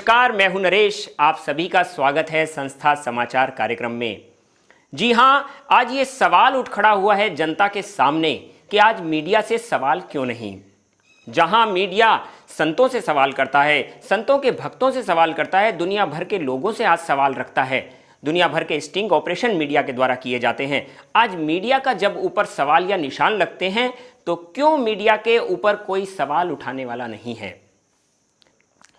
नमस्कार, मैं हूं नरेश। आप सभी का स्वागत है संस्था समाचार कार्यक्रम में। जी हां, आज ये सवाल उठ खड़ा हुआ है जनता के सामने कि आज मीडिया से सवाल क्यों नहीं। जहां मीडिया संतों से सवाल करता है, संतों के भक्तों से सवाल करता है, दुनिया भर के लोगों से आज सवाल रखता है, दुनिया भर के स्टिंग ऑपरेशन मीडिया के द्वारा किए जाते हैं। आज मीडिया का जब ऊपर सवाल या निशान लगते हैं तो क्यों मीडिया के ऊपर कोई सवाल उठाने वाला नहीं है।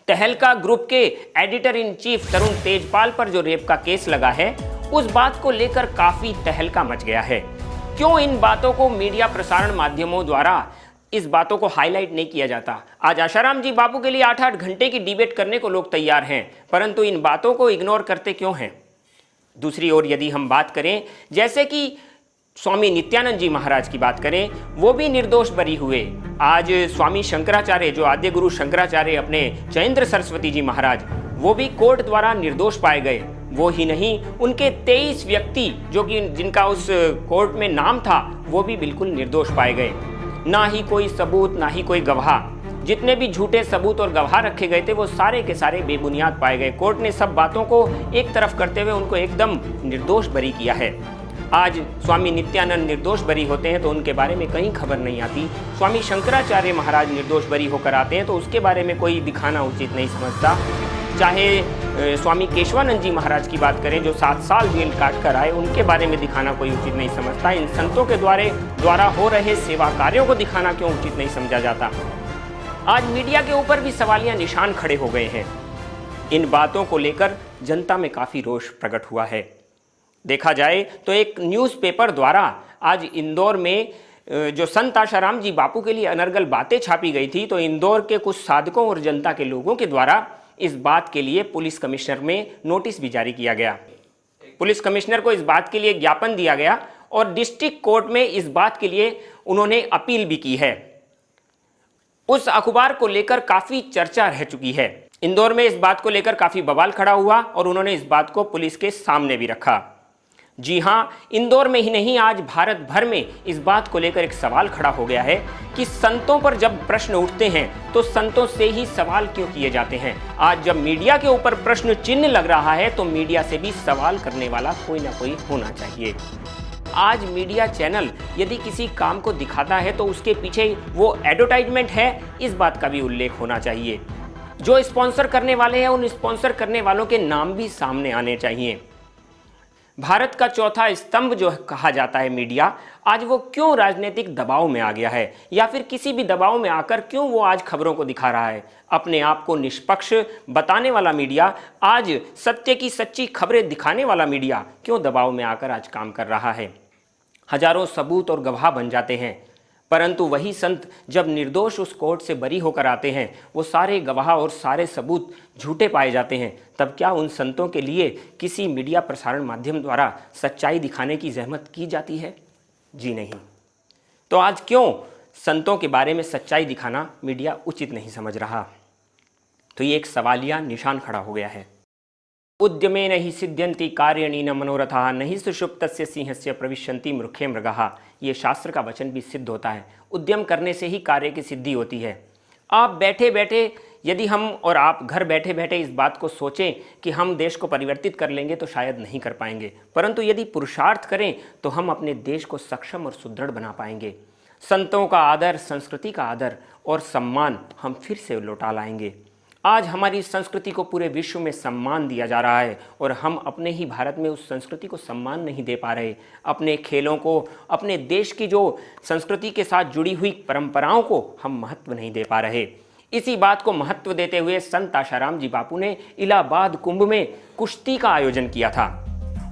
तहलका ग्रुप के एडिटर इन चीफ तरुण तेजपाल पर जो रेप का केस लगा है, उस बात को लेकर काफी तहलका मच गया है। क्यों इन बातों को मीडिया प्रसारण माध्यमों द्वारा इस बातों को हाईलाइट नहीं किया जाता। आज आशाराम जी बापू के लिए 8-8 घंटे की डिबेट करने को लोग तैयार हैं, परंतु इन बातों को इग्नोर करते क्यों हैं। दूसरी ओर यदि हम बात करें, जैसे कि स्वामी नित्यानंद जी महाराज की बात करें, वो भी निर्दोष बरी हुए। आज स्वामी शंकराचार्य, जो आद्य गुरु शंकराचार्य अपने जयेंद्र सरस्वती जी महाराज, वो भी कोर्ट द्वारा निर्दोष पाए गए। वो ही नहीं, उनके 23 व्यक्ति जो कि जिनका उस कोर्ट में नाम था, वो भी बिल्कुल निर्दोष पाए गए। ना ही कोई सबूत, ना ही कोई गवाह। जितने भी झूठे सबूत और गवाह रखे गए थे, वो सारे के सारे बेबुनियाद पाए गए। कोर्ट ने सब बातों को एक तरफ करते हुए उनको एकदम निर्दोष बरी किया है। आज स्वामी नित्यानंद निर्दोष बरी होते हैं तो उनके बारे में कहीं खबर नहीं आती। स्वामी शंकराचार्य महाराज निर्दोष बरी होकर आते हैं तो उसके बारे में कोई दिखाना उचित नहीं समझता। चाहे स्वामी केशवानंद जी महाराज की बात करें, जो 7 साल जेल काट कर आए, उनके बारे में दिखाना कोई उचित नहीं समझता। इन संतों के द्वारा हो रहे सेवा कार्यों को दिखाना क्यों उचित नहीं समझा जाता। आज मीडिया के ऊपर भी सवालिया निशान खड़े हो गए हैं। इन बातों को लेकर जनता में काफ़ी रोष प्रकट हुआ है। देखा जाए तो एक न्यूज़पेपर द्वारा आज इंदौर में जो संत आशाराम जी बापू के लिए अनर्गल बातें छापी गई थी, तो इंदौर के कुछ साधकों और जनता के लोगों के द्वारा इस बात के लिए पुलिस कमिश्नर में नोटिस भी जारी किया गया। पुलिस कमिश्नर को इस बात के लिए ज्ञापन दिया गया और डिस्ट्रिक्ट कोर्ट में इस बात के लिए उन्होंने अपील भी की है। उस अखबार को लेकर काफ़ी चर्चा रह चुकी है। इंदौर में इस बात को लेकर काफ़ी बवाल खड़ा हुआ और उन्होंने इस बात को पुलिस के सामने भी रखा। जी हाँ, इंदौर में ही नहीं, आज भारत भर में इस बात को लेकर एक सवाल खड़ा हो गया है कि संतों पर जब प्रश्न उठते हैं तो संतों से ही सवाल क्यों किए जाते हैं। आज जब मीडिया के ऊपर प्रश्न चिन्ह लग रहा है तो मीडिया से भी सवाल करने वाला कोई ना कोई होना चाहिए। आज मीडिया चैनल यदि किसी काम को दिखाता है तो उसके पीछे वो एडवर्टाइजमेंट है, इस बात का भी उल्लेख होना चाहिए। जो स्पॉन्सर करने वाले हैं, उन स्पॉन्सर करने वालों के नाम भी सामने आने चाहिए। भारत का चौथा स्तंभ जो कहा जाता है मीडिया, आज वो क्यों राजनीतिक दबाव में आ गया है, या फिर किसी भी दबाव में आकर क्यों वो आज खबरों को दिखा रहा है। अपने आप को निष्पक्ष बताने वाला मीडिया, आज सत्य की सच्ची खबरें दिखाने वाला मीडिया क्यों दबाव में आकर आज काम कर रहा है। हजारों सबूत और गवाह बन जाते हैं, परंतु वही संत जब निर्दोष उस कोर्ट से बरी होकर आते हैं, वो सारे गवाह और सारे सबूत झूठे पाए जाते हैं, तब क्या उन संतों के लिए किसी मीडिया प्रसारण माध्यम द्वारा सच्चाई दिखाने की जहमत की जाती है? जी नहीं। तो आज क्यों संतों के बारे में सच्चाई दिखाना मीडिया उचित नहीं समझ रहा? तो ये एक सवालिया निशान खड़ा हो गया है। उद्यमे नहि सिद्ध्यन्ति कार्याणि न मनोरथाः नहि सुषुप्तस्य सिंहस्य प्रविशन्ति मूर्खे मृगाः। ये शास्त्र का वचन भी सिद्ध होता है। उद्यम करने से ही कार्य की सिद्धि होती है। आप बैठे बैठे, यदि हम और आप घर बैठे बैठे इस बात को सोचें कि हम देश को परिवर्तित कर लेंगे तो शायद नहीं कर पाएंगे, परंतु यदि पुरुषार्थ करें तो हम अपने देश को सक्षम और सुदृढ़ बना पाएंगे। संतों का आदर, संस्कृति का आदर और सम्मान हम फिर से लौटा लाएंगे। आज हमारी संस्कृति को पूरे विश्व में सम्मान दिया जा रहा है और हम अपने ही भारत में उस संस्कृति को सम्मान नहीं दे पा रहे। अपने खेलों को, अपने देश की जो संस्कृति के साथ जुड़ी हुई परंपराओं को हम महत्व नहीं दे पा रहे। इसी बात को महत्व देते हुए संत आशाराम जी बापू ने इलाहाबाद कुंभ में कुश्ती का आयोजन किया था।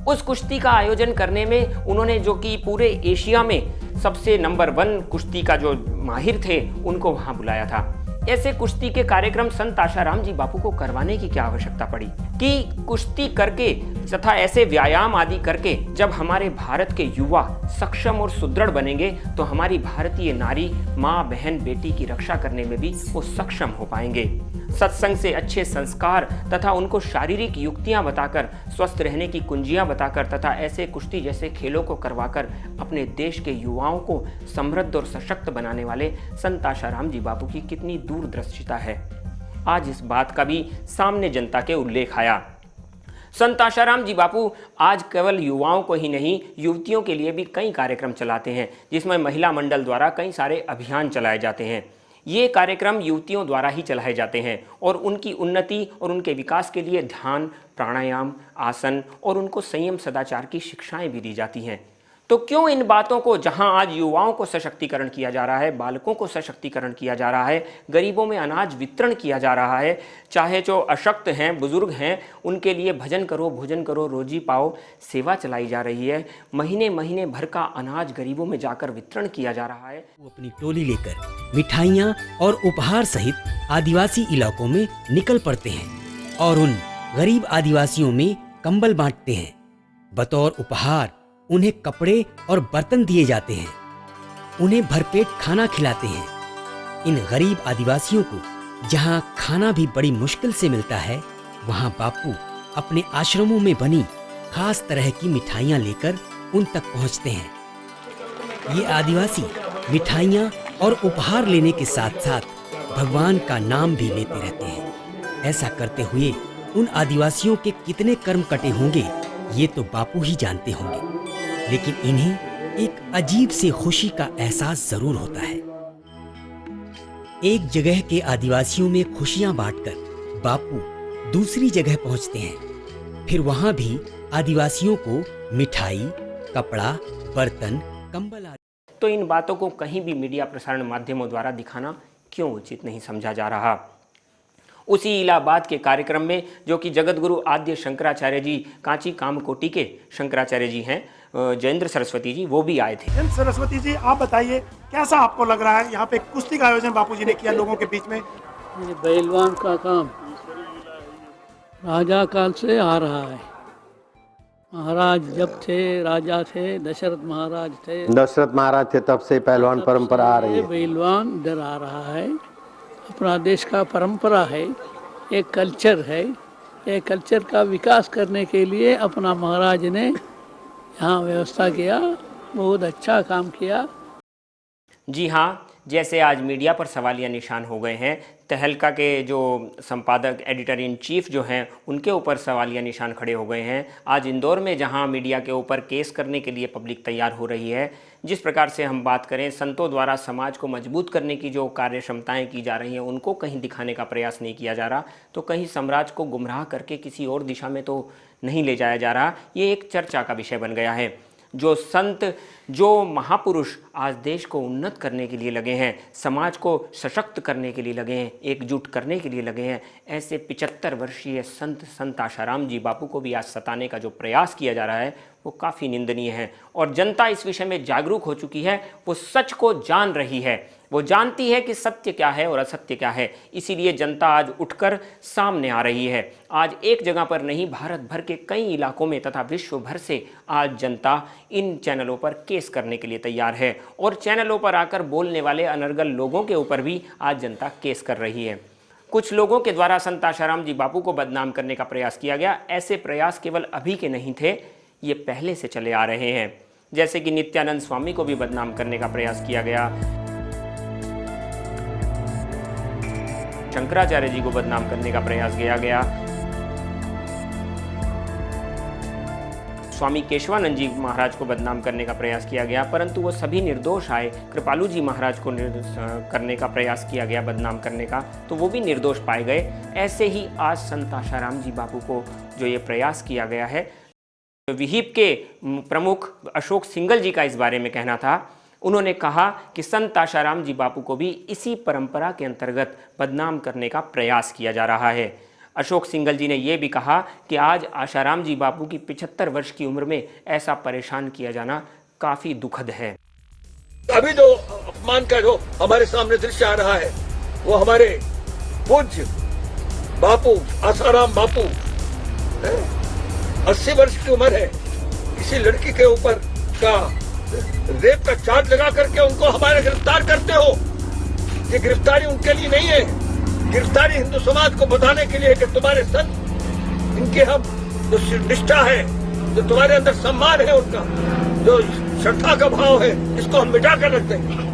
उस कुश्ती का आयोजन करने में उन्होंने, जो कि पूरे एशिया में सबसे नंबर 1 कुश्ती का जो माहिर थे, उनको वहाँ बुलाया था। ऐसे कुश्ती के कार्यक्रम संत आशाराम जी बापू को करवाने की क्या आवश्यकता पड़ी कि कुश्ती करके तथा ऐसे व्यायाम आदि करके जब हमारे भारत के युवा सक्षम और सुदृढ़ बनेंगे तो हमारी भारतीय नारी, माँ, बहन, बेटी की रक्षा करने में भी वो सक्षम हो पाएंगे। सत्संग से अच्छे संस्कार तथा उनको शारीरिक युक्तियां बताकर, स्वस्थ रहने की कुंजियां बताकर तथा ऐसे कुश्ती जैसे खेलों को करवाकर अपने देश के युवाओं को समृद्ध और सशक्त बनाने वाले संत आशाराम जी बापू की कितनी दूरदर्शिता है। आज इस बात का भी सामने जनता के उल्लेख आया। संत आशाराम जी बापू आज केवल युवाओं को ही नहीं, युवतियों के लिए भी कई कार्यक्रम चलाते हैं, जिसमें महिला मंडल द्वारा कई सारे अभियान चलाए जाते हैं। ये कार्यक्रम युवतियों द्वारा ही चलाए जाते हैं और उनकी उन्नति और उनके विकास के लिए ध्यान, प्राणायाम, आसन और उनको संयम सदाचार की शिक्षाएं भी दी जाती हैं। तो क्यों इन बातों को, जहां आज युवाओं को सशक्तिकरण किया जा रहा है, बालकों को सशक्तिकरण किया जा रहा है, गरीबों में अनाज वितरण किया जा रहा है, चाहे जो अशक्त हैं, बुजुर्ग हैं, उनके लिए भजन करो, भोजन करो, रोजी पाओ सेवा चलाई जा रही है, महीने महीने भर का अनाज गरीबों में जाकर वितरण किया जा रहा है। वो अपनी टोली लेकर मिठाइयाँ और उपहार सहित आदिवासी इलाकों में निकल पड़ते हैं और उन गरीब आदिवासियों में कंबल बांटते हैं। बतौर उपहार उन्हें कपड़े और बर्तन दिए जाते हैं, उन्हें भरपेट खाना खिलाते हैं। इन गरीब आदिवासियों को जहां खाना भी बड़ी मुश्किल से मिलता है, वहां बापू अपने आश्रमों में बनी खास तरह की मिठाइयां लेकर उन तक पहुंचते हैं। ये आदिवासी मिठाइयां और उपहार लेने के साथ साथ भगवान का नाम भी लेते रहते हैं। ऐसा करते हुए उन आदिवासियों के कितने कर्म कटे होंगे ये तो बापू ही जानते होंगे, लेकिन इन्हें एक अजीब सी खुशी का एहसास जरूर होता है। एक जगह के आदिवासियों में खुशियां बांटकर बापू दूसरी जगह पहुंचते हैं। फिर वहां भी आदिवासियों को मिठाई, कपड़ा, बर्तन, कंबल आदि। तो इन बातों को कहीं भी मीडिया प्रसारण माध्यमों द्वारा दिखाना क्यों उचित नहीं समझा जा रहा। उसी इलाहाबाद के कार्यक्रम में, जो कि जगत गुरु आद्य शंकराचार्य जी, कांची कामकोटि के शंकराचार्य जी हैं, जयेंद्र सरस्वती जी, वो भी आए थे। जयेंद्र सरस्वती जी, आप बताइए कैसा आपको लग रहा है, यहाँ पे कुश्ती का आयोजन बापूजी ने किया लोगों के बीच में? ये पहलवान का काम राजा काल से आ रहा है। महाराज जब थे, राजा थे, दशरथ महाराज थे तब से पहलवान परंपरा आ रही है। पहलवान इधर आ रहा है, अपना देश का परंपरा है, एक कल्चर है। एक कल्चर का विकास करने के लिए अपना महाराज ने यहाँ व्यवस्था किया, बहुत अच्छा काम किया। जी हाँ, जैसे आज मीडिया पर सवालिया निशान हो गए हैं, तहलका के जो संपादक, एडिटर इन चीफ जो हैं, उनके ऊपर सवालिया निशान खड़े हो गए हैं। आज इंदौर में जहां मीडिया के ऊपर केस करने के लिए पब्लिक तैयार हो रही है, जिस प्रकार से हम बात करें, संतों द्वारा समाज को मजबूत करने की जो कार्य क्षमताएँ की जा रही हैं, उनको कहीं दिखाने का प्रयास नहीं किया जा रहा, तो कहीं साम्राज्य को गुमराह करके किसी और दिशा में तो नहीं ले जाया जा रहा। ये एक चर्चा का विषय बन गया है। जो संत, जो महापुरुष आज देश को उन्नत करने के लिए लगे हैं, समाज को सशक्त करने के लिए लगे हैं, एकजुट करने के लिए लगे हैं, ऐसे 75 वर्षीय संत आशाराम जी बापू को भी आज सताने का जो प्रयास किया जा रहा है, वो काफ़ी निंदनीय है। और जनता इस विषय में जागरूक हो चुकी है, वो सच को जान रही है, वो जानती है कि सत्य क्या है और असत्य क्या है। इसीलिए जनता आज उठकर सामने आ रही है। आज एक जगह पर नहीं, भारत भर के कई इलाकों में तथा विश्व भर से आज जनता इन चैनलों पर केस करने के लिए तैयार है और चैनलों पर आकर बोलने वाले अनर्गल लोगों के ऊपर भी आज जनता केस कर रही है। कुछ लोगों के द्वारा संत आशाराम जी बापू को बदनाम करने का प्रयास किया गया। ऐसे प्रयास केवल अभी के नहीं थे, ये पहले से चले आ रहे हैं। जैसे कि नित्यानंद स्वामी को भी बदनाम करने का प्रयास किया गया, शंकराचार्य जी को बदनाम करने का प्रयास किया गया, स्वामी केशवानंद जी महाराज को बदनाम करने का प्रयास किया गया, परंतु वो सभी निर्दोष आए। कृपालू जी महाराज को करने का प्रयास किया गया, बदनाम करने का, तो वो भी निर्दोष पाए गए। ऐसे ही आज संत आशाराम जी बापू को जो ये प्रयास किया गया है, विहिप के प्रमुख अशोक सिंगल जी का इस बारे में कहना था। उन्होंने कहा कि संत आशाराम जी बापू को भी इसी परंपरा के अंतर्गत बदनाम करने का प्रयास किया जा रहा है। अशोक सिंगल जी ने यह भी कहा कि आज आशाराम जी बापू की 75 वर्ष की उम्र में ऐसा परेशान किया जाना काफी दुखद है। अभी जो अपमान का जो हमारे सामने दृश्य आ रहा है, वो हमारे पूज्य बापू आशाराम बापू 80 वर्ष की उम्र है, किसी लड़की के ऊपर का रेप का चार्ज लगा करके उनको हमारे गिरफ्तार करते हो। ये गिरफ्तारी उनके लिए नहीं है, गिरफ्तारी हिंदू समाज को बताने के लिए कि तुम्हारे संत, इनके हम जो निष्ठा है, जो तुम्हारे अंदर सम्मान है, उनका जो श्रद्धा का भाव है, इसको हम मिटा कर रखते हैं।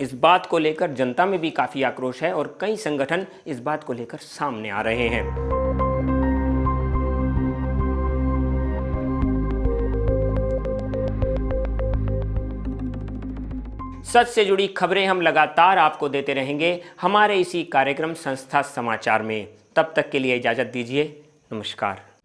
इस बात को लेकर जनता में भी काफ़ी आक्रोश है और कई संगठन इस बात को लेकर सामने आ रहे हैं। सच से जुड़ी खबरें हम लगातार आपको देते रहेंगे हमारे इसी कार्यक्रम संस्था समाचार में। तब तक के लिए इजाज़त दीजिए। नमस्कार।